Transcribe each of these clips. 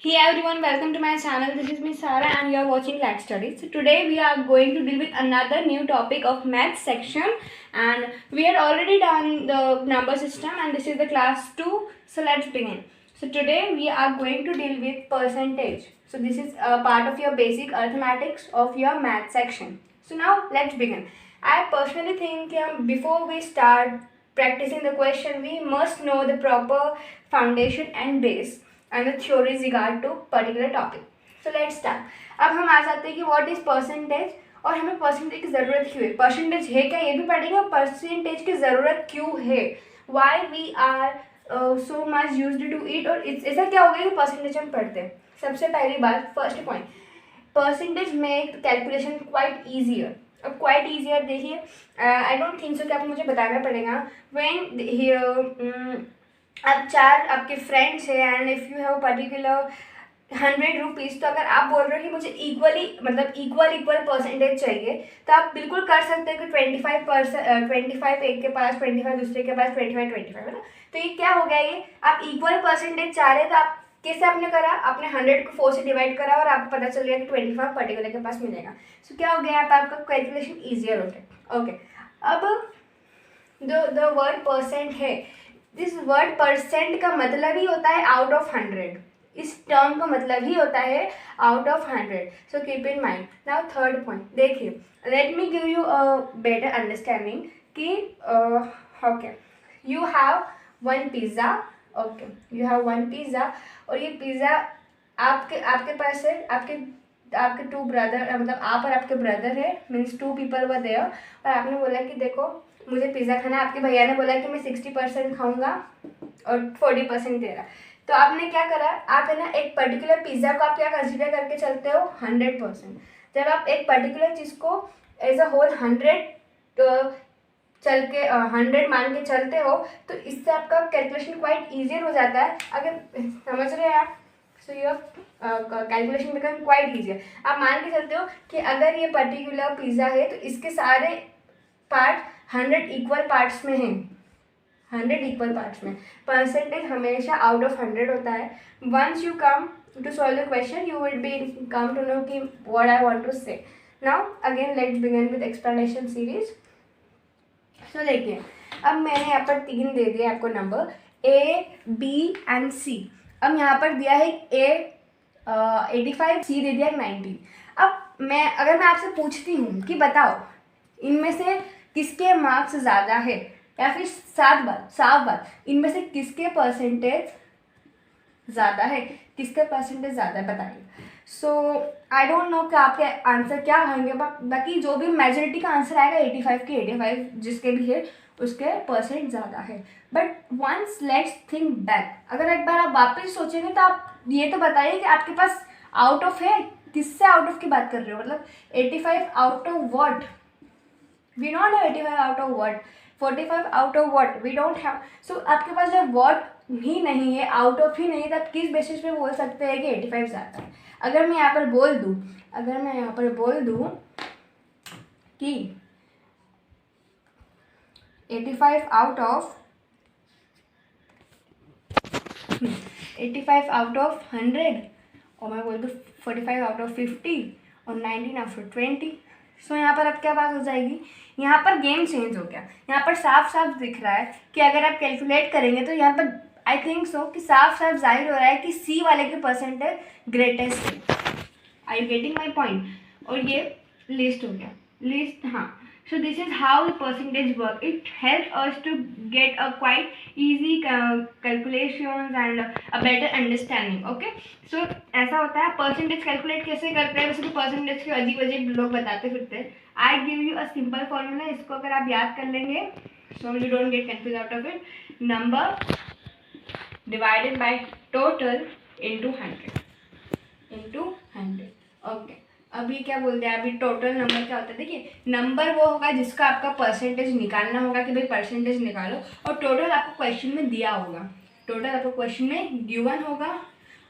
Hey everyone, welcome to my channel. This is Miss Sarah and you are watching Lack Studies. So today we are going to deal with another new topic of math section, and we had already done the number system and this is the class 2. So let's begin. So today we are going to deal with percentage. So this is a part of your basic arithmetics of your math section. So now let's begin. I personally think before we start practicing the question, we must know the proper foundation and base and the theories regard to particular topic. So let's start. अब हम आ जाते हैं कि what is percentage और हमें percentage की ज़रूरत क्यों है. परसेंटेज है क्या ये भी पढ़ेंगे और परसेंटेज की ज़रूरत क्यों है. Why we are so much used to it और ऐसा क्या हो गया कि परसेंटेज हम पढ़ते हैं. सबसे पहली बात first point, percentage make calculation quite easier. अब क्वाइट ईजियर देखिए, आई डोंट थिंक सो कि आपको मुझे बताना पड़ेगा. व्हेन अब चार आपके फ्रेंड्स हैं and if you have particular 100 rupees, तो अगर आप बोल रहे हो कि मुझे इक्वल परसेंटेज चाहिए, तो आप बिल्कुल कर सकते हो कि 25 एक के पास, 25 दूसरे के पास, 25 है ना. तो ये क्या हो गया, ये आप इक्वल परसेंटेज चाह रहे, तो आप कैसे आपने करा, आपने 100 को 4 से डिवाइड करा और आपको पता चल गया कि 25 पर्टिकुलर के पास मिलेगा. सो क्या हो गया, आपका कैलकुलेशन ईजियर हो गया. ओके, अब द वर्ड परसेंट है, दिस वर्ड परसेंट का मतलब ही होता है आउट ऑफ 100. इस टर्म का मतलब ही होता है out of 100. So keep in mind. Now third point देखिए, let me give you a better understanding कि okay, you have one pizza. Okay, you have one pizza और ये पिज़्ज़ा आपके पास है, आपके 2 ब्रदर, मतलब आप और आपके ब्रदर है, मीन्स 2 पीपल वर देयर. और आपने बोला कि देखो मुझे पिज़्ज़ा खाना है. आपके भैया ने बोला कि मैं 60% खाऊंगा और 40% दे रहा. तो आपने क्या करा, आप है ना एक पर्टिकुलर पिज़्ज़ा को आप क्या कंसीडर करके चलते हो, 100%. जब आप एक पर्टिकुलर चीज़ को एज अ होल 100 मान के चलते हो, तो इससे आपका कैलकुलेशन क्वाइट ईजियर हो जाता है. अगर समझ रहे हैं आप, so your calculation become quite easier. आप मान के चलते हो कि अगर ये पर्टिकुलर पिज़्ज़ा है तो इसके सारे पार्ट 100 इक्वल पार्ट्स में हैं. 100 इक्वल पार्ट्स में परसेंटेज हमेशा आउट ऑफ 100 होता है. Once you come to solve the question you will be come to know कि what I want to say. Now again let's begin with explanation series. So देखिए, अब मैंने यहाँ पर 3 दे दिया आपको number A, B and C. अब यहाँ पर दिया है A 85, C दे दिया 90. अब अगर मैं आपसे पूछती हूँ कि बताओ इनमें से किसके मार्क्स ज़्यादा है, या फिर साफ बात इनमें से किसके परसेंटेज ज़्यादा है, किसके परसेंटेज ज़्यादा है, बताइए. सो आई डोंट नो कि आपके आंसर क्या होंगे, बाकी जो भी मेजॉरिटी का आंसर आएगा 85 के 85 जिसके भी है उसके परसेंट ज़्यादा है. But once let's think back, अगर एक बार आप वापस सोचेंगे तो आप ये तो बताइए कि आपके पास आउट ऑफ है, किससे आउट ऑफ की बात कर रहे हो, मतलब 85 out of what. We not have 85 out of what, 45 out of what, we don't have. So आपके पास जब व्हाट ही नहीं है, आउट ऑफ ही नहीं है, तब किस बेसिस पे बोल सकते हैं कि 85 ज़्यादा है. अगर मैं यहाँ पर बोल दूँ कि 85 आउट ऑफ 100 और मैं बोल दूँ 45 आउट ऑफ 50 और 19 आउट ऑफ 20. सो यहाँ पर अब क्या बात हो जाएगी, यहाँ पर गेम चेंज हो गया. यहाँ पर साफ साफ दिख रहा है कि अगर आप कैलकुलेट करेंगे तो यहाँ पर आई थिंक सो कि साफ साफ जाहिर हो रहा है कि सी वाले के परसेंटेज ग्रेटेस्ट है. आई यू गेटिंग माई पॉइंट. और ये लिस्ट हो गया, लिस्ट. हाँ, so this is how the percentage work. It helps us to get a quite easy calculations and a better understanding. Okay, so ऐसा होता है. परसेंटेज कैलकुलेट कैसे करते हैं, वैसे तो परसेंटेज के अजीब अजीब लोग बताते फिरते हैं. I give you a simple formula, इसको अगर आप याद कर लेंगे so you don't get confused out of it. Number divided by total into 100. Okay, अभी क्या बोलते हैं, अभी टोटल नंबर क्या होता है. देखिए, नंबर वो होगा जिसका आपका परसेंटेज निकालना होगा कि भाई परसेंटेज निकालो, और टोटल आपको क्वेश्चन में दिया होगा. टोटल आपको क्वेश्चन में गिवन होगा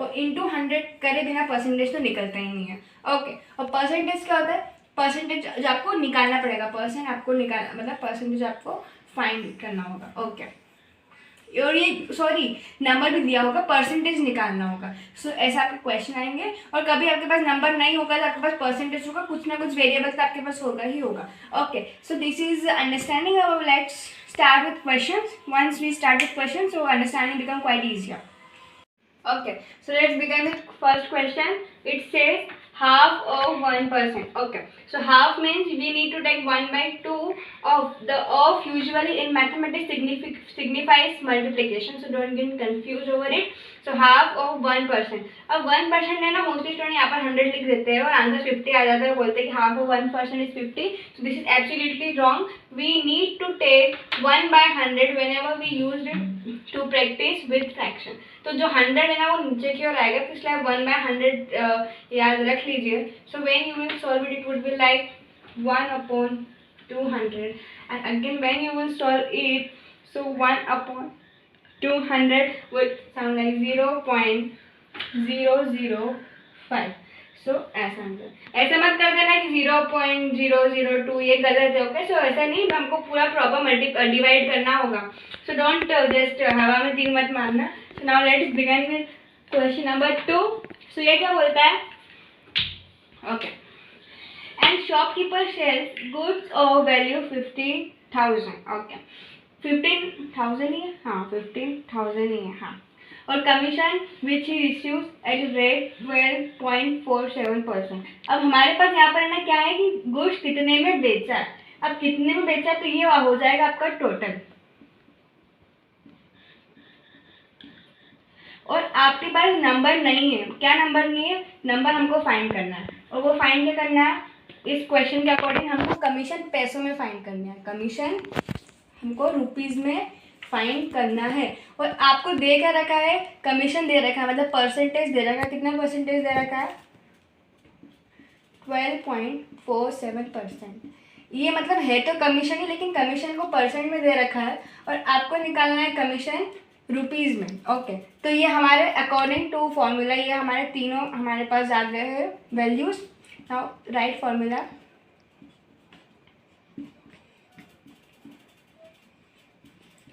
और इंटू 100 करे बिना परसेंटेज तो निकलता ही नहीं है. ओके, और परसेंटेज क्या होता है, परसेंटेज आपको निकालना पड़ेगा. परसेंटेज आपको फाइंड करना होगा. ओके, और ये सॉरी नंबर भी दिया होगा, परसेंटेज निकालना होगा। सो ऐसा आपके क्वेश्चन आएंगे, और कभी आपके पास नंबर नहीं होगा तो आपके पास परसेंटेज होगा, कुछ ना कुछ वेरिएबल्स आपके पास होगा ही होगा। Okay, so this is understanding. Let's start with questions. Once we start with questions, so understanding become quite easier. Okay, so let's begin with first question. It says half of 1%. Okay, so half means we need to take 1 by 2 of the of usually in mathematics signifies multiplication, so don't get confused over it. So half of 1%. अब 1% है ना, mostly student यहाँ पर 100 लिख देते हैं और answer 50 आ जाता है, बोलते हैं कि half of 1% is 50. So this is absolutely wrong. We need to take 1 by 100 whenever we use it to practice with fraction. तो जो 100 है ना वो नीचे की ओर आएगा, तो इसलिए 1 by 100 याद रख लीजिए. So when you will solve it, it would be like 1 upon 200, and again when you will solve it, so 1 upon 200 would sound like 0.005. सो ऐसा आंसर, ऐसा मत कर देना कि 0.002, ये गलत है. ओके, सो ऐसा नहीं, हमको पूरा प्रॉपर डिवाइड करना होगा. सो डोंट जस्ट हवा में तीर मत मारना. So now let's begin with question number 2. So ये क्या बोलता है? Okay, and shopkeeper sells goods of value 50,000. Okay, 15,000 ही है, हाँ 15,000 ही है, हाँ. और commission which he receives at rate 12.47%. अब हमारे पास यहाँ पर ना क्या है कि गुड्स कितने में बेचा है. अब कितने में बेचा तो ये हो जाएगा आपका टोटल, और आपके पास नंबर नहीं है. क्या नंबर नहीं है? नंबर हमको फाइंड करना है, और वो फाइंड क्या करना है? इस क्वेश्चन के अकॉर्डिंग हमको कमीशन पैसों में फाइंड करना है. कमीशन हमको रुपीज़ में फाइंड करना है, और आपको दे क्या रखा है? कमीशन दे रखा है, मतलब परसेंटेज दे रखा है. कितना परसेंटेज दे रखा है? 12.47%. ये मतलब है तो कमीशन ही, लेकिन कमीशन को परसेंट में दे रखा है, और आपको निकालना है कमीशन रुपीज़ में. ओके, तो ये हमारे अकॉर्डिंग टू फॉर्मूला, ये हमारे तीनों हमारे पास आ गए हैं values. Now write formula.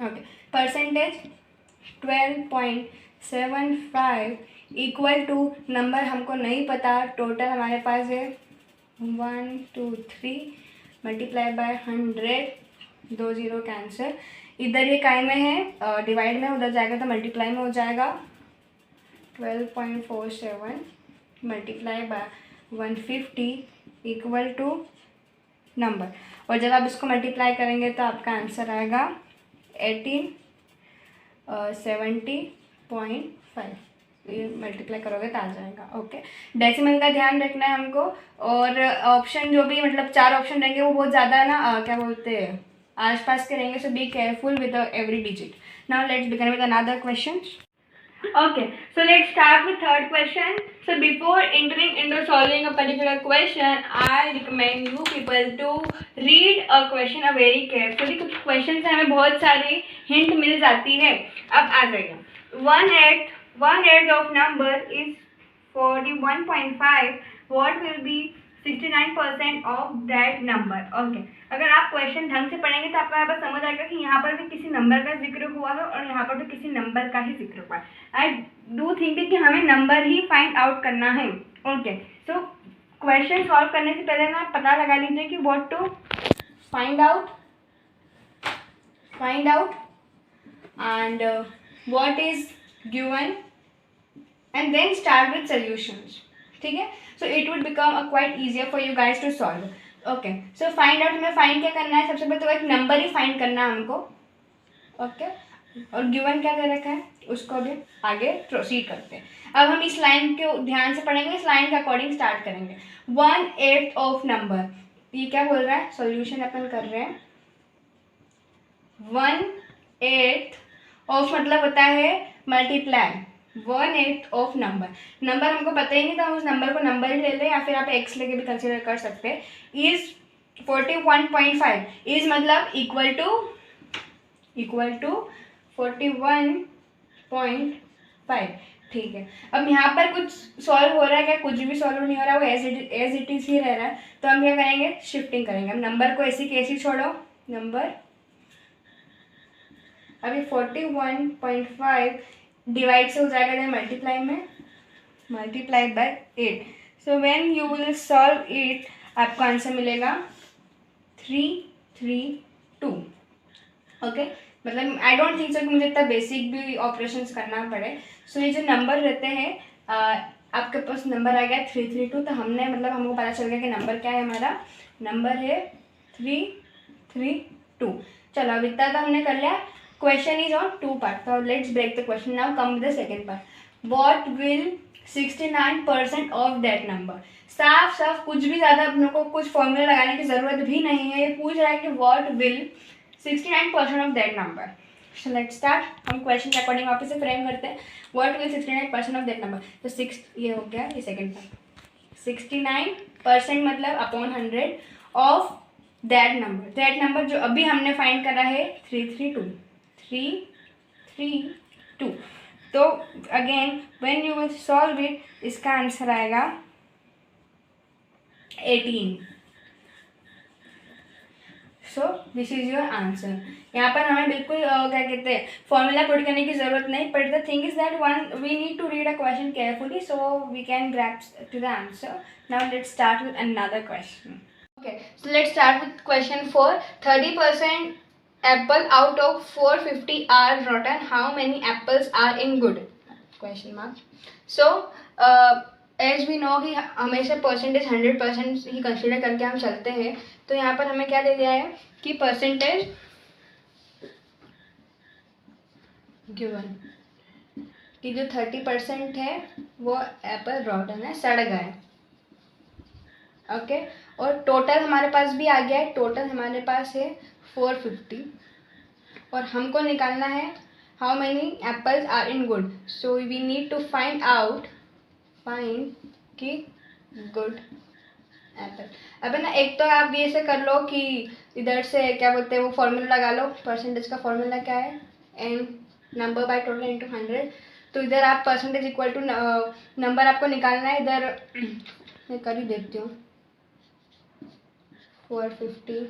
Okay, percentage 12.75 equal to number हमको नहीं पता, टोटल हमारे पास है 1 2 3 मल्टीप्लाई बाय 100, 2 0 कैंसिल. इधर ये काय में है, डिवाइड में, उधर जाएगा तो मल्टीप्लाई में हो जाएगा. 12.47 multiply by 150 equal to number, और जब आप इसको मल्टीप्लाई करेंगे तो आपका आंसर आएगा 1870.5. ये मल्टीप्लाई करोगे तो आ जाएगा. ओके, डेसिमल का ध्यान रखना है हमको, और ऑप्शन जो भी मतलब 4 ऑप्शन रहेंगे वो बहुत ज़्यादा ना क्या बोलते हैं आसपास के रहेंगे. So be careful with every digit. Now let's begin with another question. Okay, so let's start with third question. So before entering into solving a particular question, I recommend you people to read a question very carefully. कुछ questions से हमें बहुत सारी hint मिल जाती है. अब आ जाइए. 1/8 of number is 41.5. What will be 69% of that number? Okay, अगर आप क्वेश्चन ढंग से पढ़ेंगे तो आपको यहाँ पर समझ आएगा कि यहाँ पर भी किसी नंबर का जिक्र हुआ है और यहाँ पर भी किसी नंबर का ही जिक्र हुआ है. आई डू थिंक कि हमें नंबर ही फाइंड आउट करना है. ओके, सो क्वेश्चन सॉल्व करने से पहले ना पता लगा लीजिए कि what to find out and what is given, and then start with solutions. ठीक है, so it would become a quite easier for you guys to solve. Okay, so find out हमें फाइंड क्या करना है? सबसे पहले तो एक नंबर ही फाइंड करना है हमको. ओके, और गिवन क्या दे रखा है उसको भी आगे प्रोसीड करते हैं. अब हम इस लाइन को ध्यान से पढ़ेंगे, इस लाइन के अकॉर्डिंग स्टार्ट करेंगे. 1/8 ऑफ नंबर, ये क्या बोल रहा है? सॉल्यूशन अपन कर रहे हैं. 1/8 ऑफ मतलब होता है मल्टीप्लाई 1/8 ऑफ नंबर. नंबर हमको पता ही नहीं था, हम उस नंबर को नंबर ही ले लें, या फिर आप एक्स लेके भी कंसिडर कर सकते हैं. इज 41.5 इज मतलब इक्वल टू 41.5. ठीक है, अब यहाँ पर कुछ सॉल्व हो रहा है क्या? कुछ भी सॉल्व नहीं हो रहा, वो एज इट इज ही रह रहा है. तो हम क्या करेंगे? शिफ्टिंग करेंगे. हम नंबर को ऐसी कैसी छोड़ो, नंबर अभी 41.5 डिवाइड से हो जाएगा देन मल्टीप्लाई में, multiply by 8. So when you will solve it आपको आंसर मिलेगा 332. ओके, मतलब आई डोंट थिंक सो कि मुझे इतना बेसिक भी ऑपरेशंस करना पड़े. सो ये जो नंबर रहते हैं आपके पास नंबर आ गया 332. तो हमने मतलब हमको पता चल गया कि नंबर क्या है, हमारा नंबर है 332. चलो अब इतना तो हमने कर लिया. Question is on 2 part. तो let's break the question. Now come with the second part. What will 69% of that number. साफ साफ कुछ भी ज़्यादा अपनों को कुछ फॉर्मूला लगाने की ज़रूरत भी नहीं है. ये पूछ रहा है कि what will 69% of that number. So let's start. हम क्वेश्चन के अकॉर्डिंग वापस से फ्रेम करते हैं. What will 69% of that number. तो 6 ये हो गया, ये सेकंड पार्ट. 69% मतलब upon 100 of that number. That number जो अभी हमने फाइंड करा है 332. तो again when you will solve it इसका आंसर आएगा 18. सो दिस इज योर आंसर. यहाँ पर हमें बिल्कुल क्या कहते हैं फॉर्मूला पुट करने की ज़रूरत नहीं. But the thing is that we need to read a question carefully so we can grasp to the answer. Now let's start with another question. Okay, so let's start with question 4. 30% apple out of 450 are rotten. How many apples are in good? Question mark. So as we know कि हमेशा percentage 100% ही consider करके हम चलते हैं. तो यहाँ पर हमें क्या दे दिया है कि परसेंटेज गिवन कि जो 30% है वो एप्पल रॉटन है, सड़ गए. ओके, और टोटल हमारे पास भी आ गया है. टोटल हमारे पास है 450 और हमको निकालना है how many apples are in good. So we need to find कि गुड एप्पल. अब ना एक तो आप ये से कर लो कि इधर से क्या बोलते हैं वो फॉर्मूला लगा लो. परसेंटेज का फॉर्मूला क्या है, n number by total into 100. तो इधर आप परसेंटेज इक्वल टू नंबर आपको निकालना है. इधर मैं कर ही देती हूँ. 450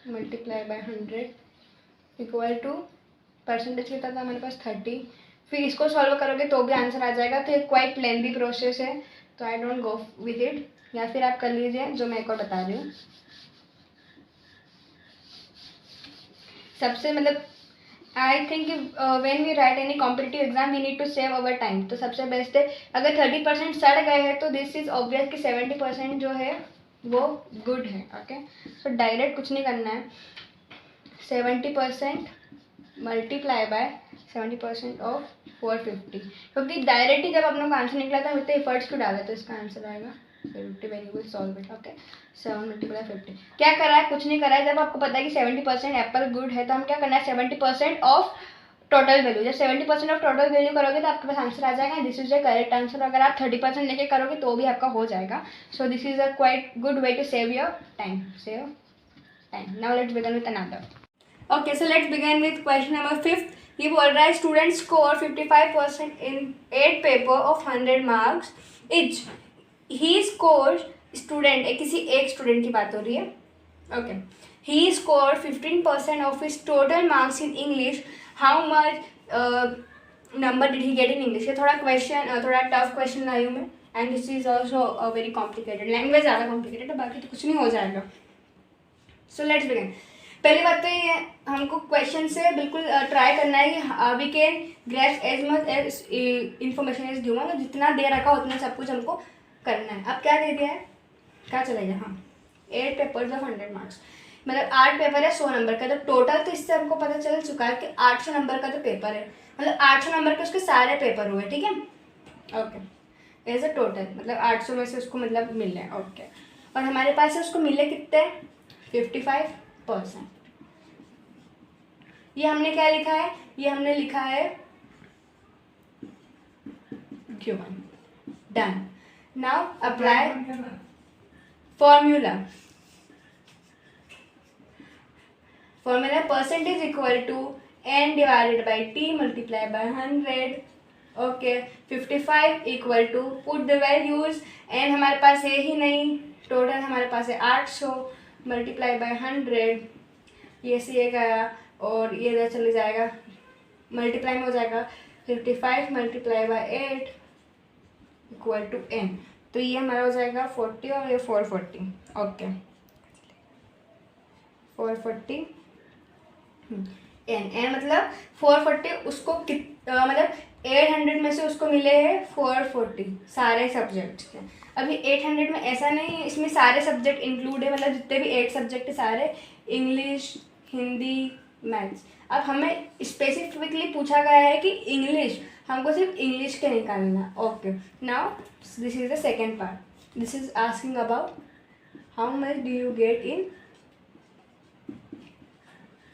multiply by 100 equal to percentage कितना था हमारे पास 30. फिर इसको सॉल्व करोगे तो भी आंसर आ जाएगा. तो ये क्वाइट लेंदी प्रोसेस है तो I don't go with it. या फिर आप कर लीजिए जो मैं एक और बता रही हूँ. सबसे मतलब I think when we write any competitive exam we need to save our time. तो सबसे बेस्ट है अगर 30% सड़ गए हैं तो दिस इज ऑब्वियस कि 70% जो है वो गुड है. ओके, सो डायरेक्ट कुछ नहीं करना है. 70% मल्टीप्लाई बाय 70% ऑफ 450. क्योंकि डायरेक्ट ही जब अपनों का आंसर निकला था इतने एफर्ट्स क्यों डाला. तो इसका आंसर आएगा 50 when you will solve it. Okay, 7 multiply 50. क्या करा है, कुछ नहीं करा है. जब आपको पता है कि 70% एप्पल गुड है तो हम क्या करना है 70% ऑफ टोटल वैल्यू. जब 70% ऑफ टोटल वैल्यू करोगे तो आपके पास आंसर आ जाएगा. This is the correct answer. अगर आप 30% लेके करोगे तो भी आपका हो जाएगा. So this is a quite good way to save your time. Now let's begin with another. Okay, so let's begin with question number 5. ये बोल रहा है student score 55% in 8 paper of 100 marks each. He score student किसी एक student की बात हो रही है. Okay, he score 15% of his total marks in English. How much number did he get in English. ये थोड़ा क्वेश्चन थोड़ा टफ क्वेश्चन लाई हूँ मैं. And this is also very complicated. Language ज़्यादा कॉम्प्लिकेटेड है, बाकी तो कुछ नहीं हो जाएगा. सो लेट्स बिगिन. पहली बात तो ये हमको क्वेश्चन से बिल्कुल ट्राई करना है कि we can grasp as much as information is given. जितना दे रखा उतना सब कुछ हमको करना है. अब क्या दे दिया है, क्या चलेगा. हाँ, 8 पेपर्स ऑफ 100 मार्क्स मतलब 8 पेपर है 100 नंबर का. तो टोटल तो इससे हमको पता चल चुका है कि 800 नंबर का तो पेपर है. मतलब 800 नंबर के उसके सारे पेपर हुए. ठीक है, ओके, एज अ टोटल मतलब 800 में से उसको मतलब मिल रहे हैं. ओके, और हमारे पास है उसको मिले कितने 55%. ये हमने क्या लिखा है, ये हमने लिखा है given. Done. Now apply formula. Formula percentage equal to n divided by t multiply by 100. Okay, 55 equal to put the values. n हमारे पास है ही नहीं. टोटल हमारे पास है 800 मल्टीप्लाई बाय 100. ये से ये गया और ये इधर चले जाएगा. मल्टीप्लाई में हो जाएगा 55 multiply by 8 equal to n। तो ये हमारा हो जाएगा 40 और ये 440। ओके 440 n मतलब 440 उसको मतलब 800 में से उसको मिले हैं 440 सारे सब्जेक्ट्स के। अभी 800 में ऐसा नहीं है, इसमें सारे सब्जेक्ट इंक्लूड है, मतलब जितने भी 8 सब्जेक्ट है सारे, इंग्लिश, हिंदी, मैथ्स। अब हमें स्पेसिफिकली पूछा गया है कि इंग्लिश, हमको सिर्फ इंग्लिश के निकालना। Okay now this is the second part, this is asking about how much do you get in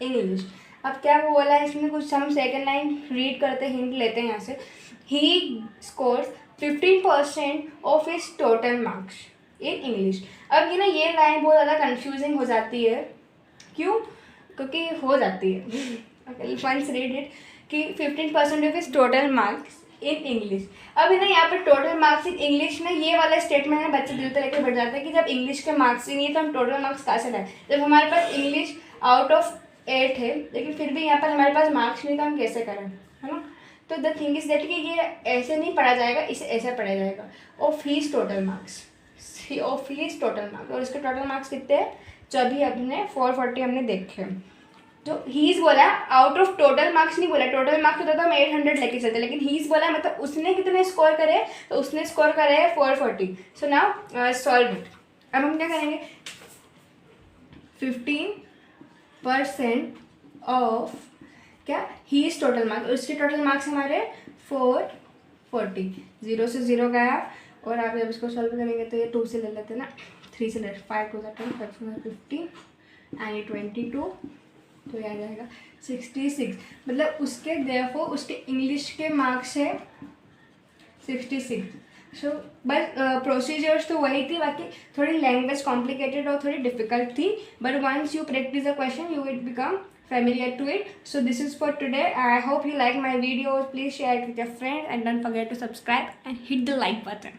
English. अब क्या वो बोला है इसमें, कुछ हम सेकेंड लाइन रीड करते हिंट लेते हैं यहाँ से। He scores 15% of his total marks in English. अब ये ना ये लाइन बहुत ज़्यादा कंफ्यूजिंग हो जाती है, क्यों? क्योंकि हो जाती है वंस रीड इट कि 15% of his total marks in English. अब है ना यहाँ पर टोटल मार्क्स इन इंग्लिश में ये वाला स्टेटमेंट है, बच्चे दिल तक लेकर बैठ जाते हैं कि जब इंग्लिश के मार्क्स ही नहीं है तो हम टोटल मार्क्स कहाँ से लाए। जब हमारे पास इंग्लिश आउट ऑफ 8 है लेकिन फिर भी यहाँ पर हमारे पास मार्क्स नहीं, तो हम कैसे करें, है ना। तो द थिंग इज दैट कि ये ऐसे नहीं पढ़ा जाएगा, इसे ऐसे पढ़ा जाएगा of his total marks, of his total marks. और इसके टोटल मार्क्स कितने हैं, जो अभी हमने 440 हमने देखे। जो हीज बोला आउट ऑफ टोटल मार्क्स नहीं बोला, टोटल मार्क्स होता तो हम 800 लेके चलते, लेकिन हीज बोला मतलब उसने कितने स्कोर करे, तो उसने स्कोर करे है 440। So now solve it. अब हम क्या करेंगे, 15% ऑफ क्या हीज टोटल मार्क्स, उसके टोटल मार्क्स हमारे 440, 0 से 0 गया। और आप जब इसको सॉल्व करेंगे तो ये 2 से ले लेते हैं ना, 3 से ले, 5 टू 10, 5 टू 50 एंड 22, तो ये आ जाएगा 66। मतलब उसके देयरफॉर उसके इंग्लिश के मार्क्स है 66। सो बस प्रोसीजर्स तो वही थी, बाकी थोड़ी लैंग्वेज कॉम्प्लिकेटेड और थोड़ी डिफिकल्ट थी, but once you practice the question you will become familiar to it. So this is for today. I hope you like my videos. Please share it with your friends and don't forget to subscribe and hit the like button.